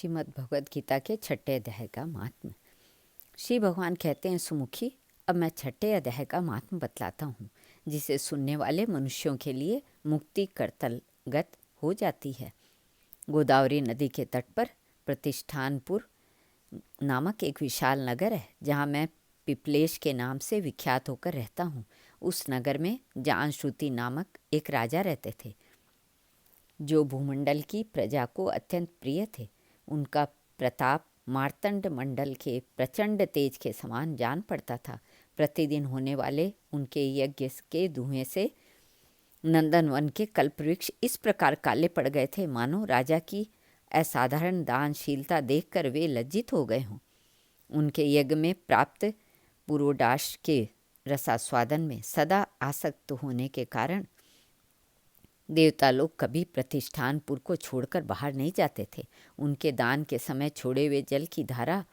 श्रीमद् भगवद गीता के छठे अध्याय का महात्म्य। श्री भगवान कहते हैं, सुमुखी, अब मैं छठे अध्याय का महात्म्य बतलाता हूँ, जिसे सुनने वाले मनुष्यों के लिए मुक्ति करतलगत हो जाती है। गोदावरी नदी के तट पर प्रतिष्ठानपुर नामक एक विशाल नगर है, जहाँ मैं पिपलेश के नाम से विख्यात होकर रहता हूँ। उस नगर में जानश्रुति नामक एक राजा रहते थे, जो भूमंडल की प्रजा को अत्यंत प्रिय थे। उनका प्रताप मार्तंड मंडल के प्रचंड तेज के समान जान पड़ता था। प्रतिदिन होने वाले उनके यज्ञ के धुएं से नंदनवन के कल्पवृक्ष इस प्रकार काले पड़ गए थे, मानो राजा की असाधारण दानशीलता देखकर वे लज्जित हो गए हों। उनके यज्ञ में प्राप्त पुरोडाश के रसास्वादन में सदा आसक्त होने के कारण देवता लोग कभी प्रतिष्ठानपुर को छोड़कर बाहर नहीं जाते थे। उनके दान के समय छोड़े हुए जल की धारा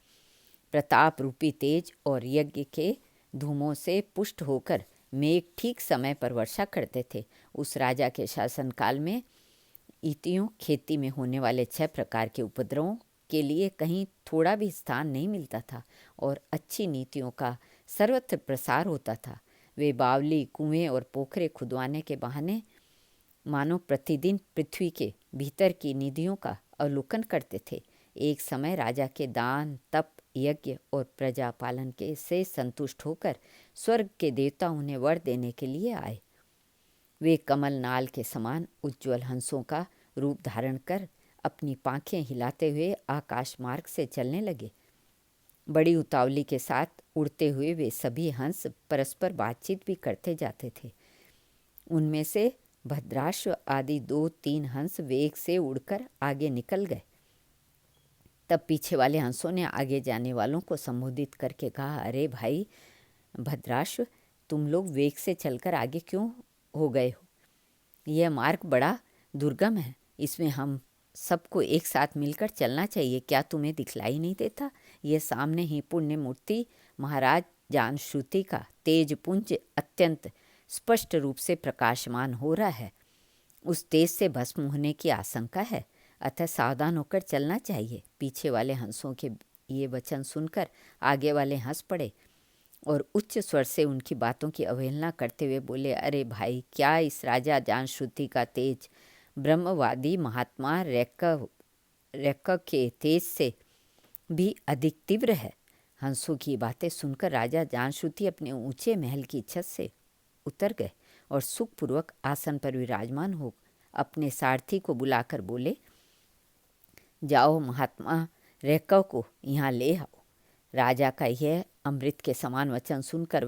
प्रताप रूपी तेज और यज्ञ के धूमों से पुष्ट होकर मेघ ठीक समय पर वर्षा करते थे। उस राजा के शासनकाल में इतियों खेती में होने वाले 6 प्रकार के उपद्रवों के लिए कहीं थोड़ा भी स्थान नहीं मिलता था और अच्छी नीतियों का सर्वत्र प्रसार होता था। वे बावली, कुएं और पोखरे खुदवाने के बहाने मानो प्रतिदिन पृथ्वी के भीतर की निधियों का अवलोकन करते थे। एक समय राजा के दान, तप, यज्ञ और प्रजा पालन के से संतुष्ट होकर स्वर्ग के देवता उन्हें वर देने के लिए आए। वे कमल नाल के समान उज्ज्वल हंसों का रूप धारण कर अपनी पांखें हिलाते हुए आकाश मार्ग से चलने लगे। बड़ी उतावली के साथ उड़ते हुए वे सभी हंस परस्पर बातचीत भी करते जाते थे। उनमें से भद्राश्व आदि 2-3 हंस वेग से उड़कर आगे निकल गए। तब पीछे वाले हंसों ने आगे जाने वालों को संबोधित करके कहा, अरे भाई भद्राश्व, तुम लोग वेग से चलकर आगे क्यों हो गए हो? यह मार्ग बड़ा दुर्गम है, इसमें हम सबको एक साथ मिलकर चलना चाहिए। क्या तुम्हें दिखलाई नहीं देता? यह सामने ही पुण्य मूर्ति महाराज जानश्रुति का तेज पुंज अत्यंत स्पष्ट रूप से प्रकाशमान हो रहा है। उस तेज से भस्म होने की आशंका है, अतः सावधान होकर चलना चाहिए। पीछे वाले हंसों के ये वचन सुनकर आगे वाले हंस पड़े और उच्च स्वर से उनकी बातों की अवहेलना करते हुए बोले, अरे भाई, क्या इस राजा जानश्रुति का तेज ब्रह्मवादी महात्मा रैक्क के तेज से भी अधिक तीव्र है? हंसों की बातें सुनकर राजा जानश्रुति अपने ऊंचे महल की छत से उतर गए और सुखपूर्वक आसन पर विराजमान हो अपने सारथी को बुलाकर बोले, जाओ महात्मा रैक्क को यहाँ ले आओ। राजा का यह अमृत के समान वचन सुनकर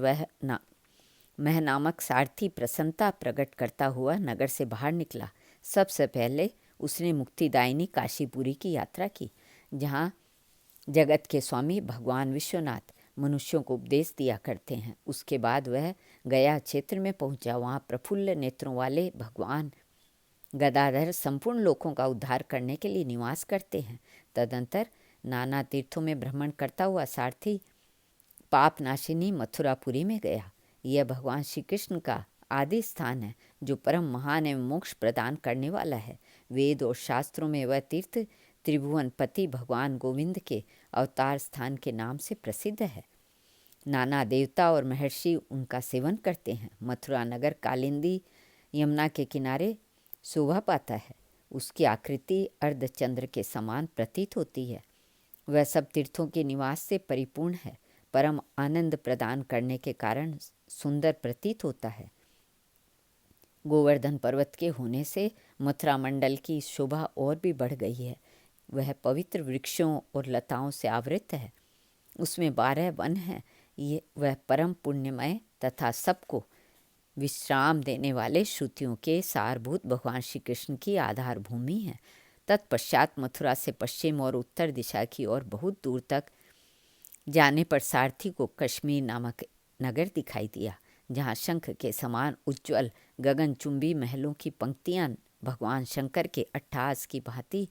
मह नामक सारथी प्रसन्नता प्रकट करता हुआ नगर से बाहर निकला। सबसे पहले उसने मुक्तिदायिनी काशीपुरी की यात्रा की, जहाँ जगत के स्वामी भगवान विश्वनाथ मनुष्यों को उपदेश दिया करते हैं। उसके बाद वह गया क्षेत्र में पहुंचा। वहाँ प्रफुल्ल नेत्रों वाले भगवान गदाधर संपूर्ण लोकों का उद्धार करने के लिए निवास करते हैं। तदंतर नाना तीर्थों में भ्रमण करता हुआ सारथी पापनाशिनी मथुरापुरी में गया। यह भगवान श्री कृष्ण का आदि स्थान है, जो परम महान एवं मोक्ष प्रदान करने वाला है। वेद और शास्त्रों में वह तीर्थ त्रिभुवन पति भगवान गोविंद के अवतार स्थान के नाम से प्रसिद्ध है। नाना देवता और महर्षि उनका सेवन करते हैं। मथुरा नगर कालिंदी यमुना के किनारे शोभा पाता है। उसकी आकृति अर्धचंद्र के समान प्रतीत होती है। वह सब तीर्थों के निवास से परिपूर्ण है। परम आनंद प्रदान करने के कारण सुंदर प्रतीत होता है। गोवर्धन पर्वत के होने से मथुरा मंडल की शोभा और भी बढ़ गई है। वह पवित्र वृक्षों और लताओं से आवृत है। उसमें 12 वन हैं। वह परम पुण्यमय तथा सबको विश्राम देने वाले श्रुतियों के सारभूत भगवान श्री कृष्ण की आधार भूमि है। तत्पश्चात मथुरा से पश्चिम और उत्तर दिशा की ओर बहुत दूर तक जाने पर सारथी को कश्मीर नामक नगर दिखाई दिया, जहाँ शंख के समान उज्ज्वल गगनचुंबी महलों की पंक्तियाँ भगवान शंकर के अट्टहास की भांति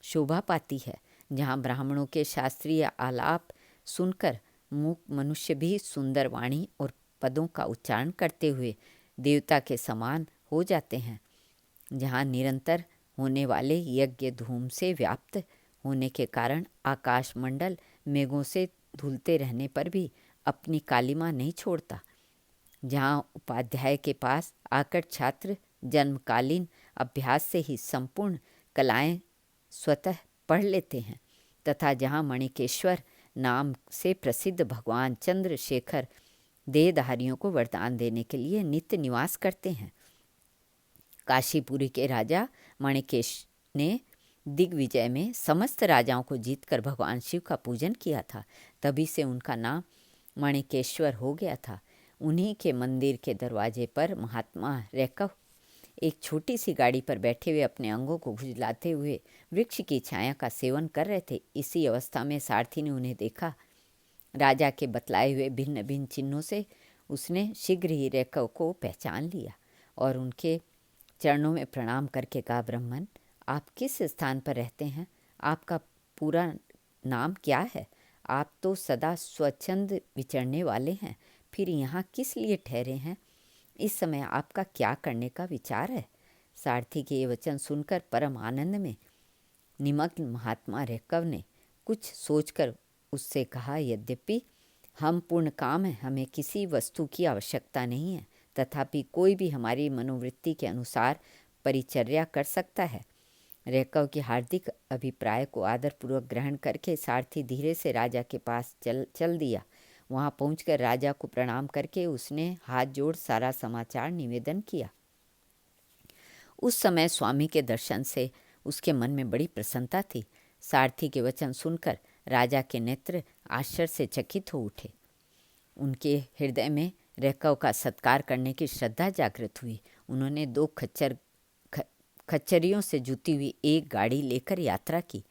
शोभा पाती है। जहाँ ब्राह्मणों के शास्त्रीय आलाप सुनकर मूक मनुष्य भी सुंदर वाणी और पदों का उच्चारण करते हुए देवता के समान हो जाते हैं। जहाँ निरंतर होने वाले यज्ञ धूम से व्याप्त होने के कारण आकाशमंडल मेघों से धुलते रहने पर भी अपनी कालिमा नहीं छोड़ता। जहाँ उपाध्याय के पास आकर छात्र जन्मकालीन अभ्यास से ही संपूर्ण कलाएं स्वतः पढ़ लेते हैं, तथा जहाँ मणिकेश्वर नाम से प्रसिद्ध भगवान चंद्रशेखर देहधारियों को वरदान देने के लिए नित्य निवास करते हैं। काशीपुरी के राजा मणिकेश ने दिग्विजय में समस्त राजाओं को जीतकर भगवान शिव का पूजन किया था। तभी से उनका नाम मणिकेश्वर हो गया था। उन्हीं के मंदिर के दरवाजे पर महात्मा रैकव एक छोटी सी गाड़ी पर बैठे हुए अपने अंगों को खुजलाते हुए वृक्ष की छाया का सेवन कर रहे थे। इसी अवस्था में सारथी ने उन्हें देखा। राजा के बतलाए हुए भिन्न भिन्न चिन्हों से उसने शीघ्र ही रैकव को पहचान लिया और उनके चरणों में प्रणाम करके कहा, ब्राह्मण, आप किस स्थान पर रहते हैं? आपका पूरा नाम क्या है? आप तो सदा स्वच्छंद विचरने वाले हैं, फिर यहाँ किस लिए ठहरे हैं? इस समय आपका क्या करने का विचार है? सारथी के ये वचन सुनकर परम आनंद में निमग्न महात्मा रैकव ने कुछ सोचकर उससे कहा, यद्यपि हम पूर्ण काम हैं, हमें किसी वस्तु की आवश्यकता नहीं है, तथापि कोई भी हमारी मनोवृत्ति के अनुसार परिचर्या कर सकता है। रैकव के हार्दिक अभिप्राय को आदरपूर्वक ग्रहण करके सारथी धीरे से राजा के पास चल दिया। वहाँ पहुंचकर राजा को प्रणाम करके उसने हाथ जोड़ सारा समाचार निवेदन किया। उस समय स्वामी के दर्शन से उसके मन में बड़ी प्रसन्नता थी। सारथी के वचन सुनकर राजा के नेत्र आश्चर्य से चकित हो उठे। उनके हृदय में रैकव का सत्कार करने की श्रद्धा जागृत हुई। उन्होंने 2 खच्चरियों से जुती हुई एक गाड़ी लेकर यात्रा की।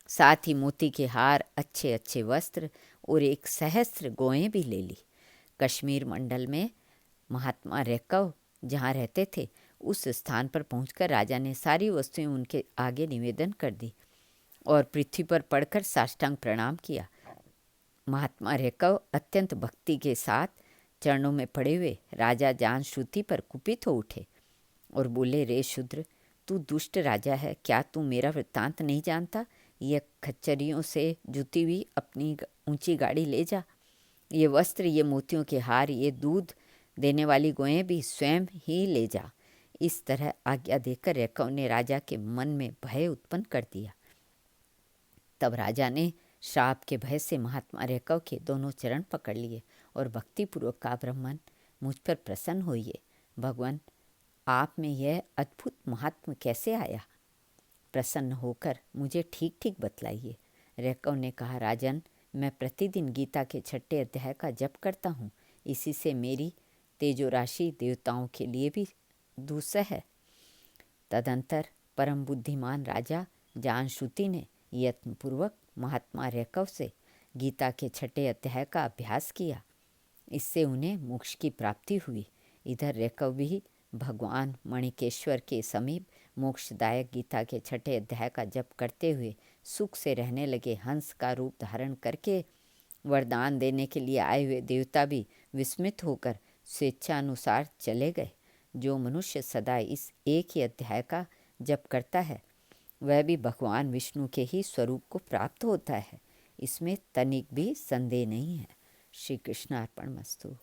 साथ ही मोती के हार, अच्छे अच्छे वस्त्र और 1 सहस्त्र गौएं भी ले ली। कश्मीर मंडल में महात्मा रैकव जहाँ रहते थे, उस स्थान पर पहुंचकर राजा ने सारी वस्तुएं उनके आगे निवेदन कर दी और पृथ्वी पर पड़कर साष्टांग प्रणाम किया। महात्मा रैकव अत्यंत भक्ति के साथ चरणों में पड़े हुए राजा जान श्रुति पर कुपित हो उठे और बोले, रे शूद्र, तू दुष्ट राजा है, क्या तू मेरा वृत्तांत नहीं जानता? यह खच्चरियों से जुती हुई अपनी ऊंची गाड़ी ले जा। ये वस्त्र, ये मोतियों के हार, ये दूध देने वाली गौएं भी स्वयं ही ले जा। इस तरह आज्ञा देकर रैकव ने राजा के मन में भय उत्पन्न कर दिया। तब राजा ने श्राप के भय से महात्मा रैकव के दोनों चरण पकड़ लिए और भक्तिपूर्वक कहा, ब्राह्मण, मुझ पर प्रसन्न होइए। भगवान, आप में यह अद्भुत महात्म कैसे आया? प्रसन्न होकर मुझे ठीक ठीक बतलाइए। रैकव ने कहा, राजन, मैं प्रतिदिन गीता के 6ठे अध्याय का जप करता हूँ। इसी से मेरी तेजोराशि देवताओं के लिए भी दूसह है। तदंतर परम बुद्धिमान राजा जानश्रुति ने यत्नपूर्वक महात्मा रैकव से गीता के 6ठे अध्याय का अभ्यास किया। इससे उन्हें मोक्ष की प्राप्ति हुई। इधर रैकव भी भगवान मणिकेश्वर के समीप मोक्षदायक गीता के 6ठे अध्याय का जप करते हुए सुख से रहने लगे। हंस का रूप धारण करके वरदान देने के लिए आए हुए देवता भी विस्मित होकर स्वेच्छानुसार चले गए। जो मनुष्य सदा इस एक ही अध्याय का जप करता है, वह भी भगवान विष्णु के ही स्वरूप को प्राप्त होता है। इसमें तनिक भी संदेह नहीं है। श्री कृष्णार्पणमस्तु।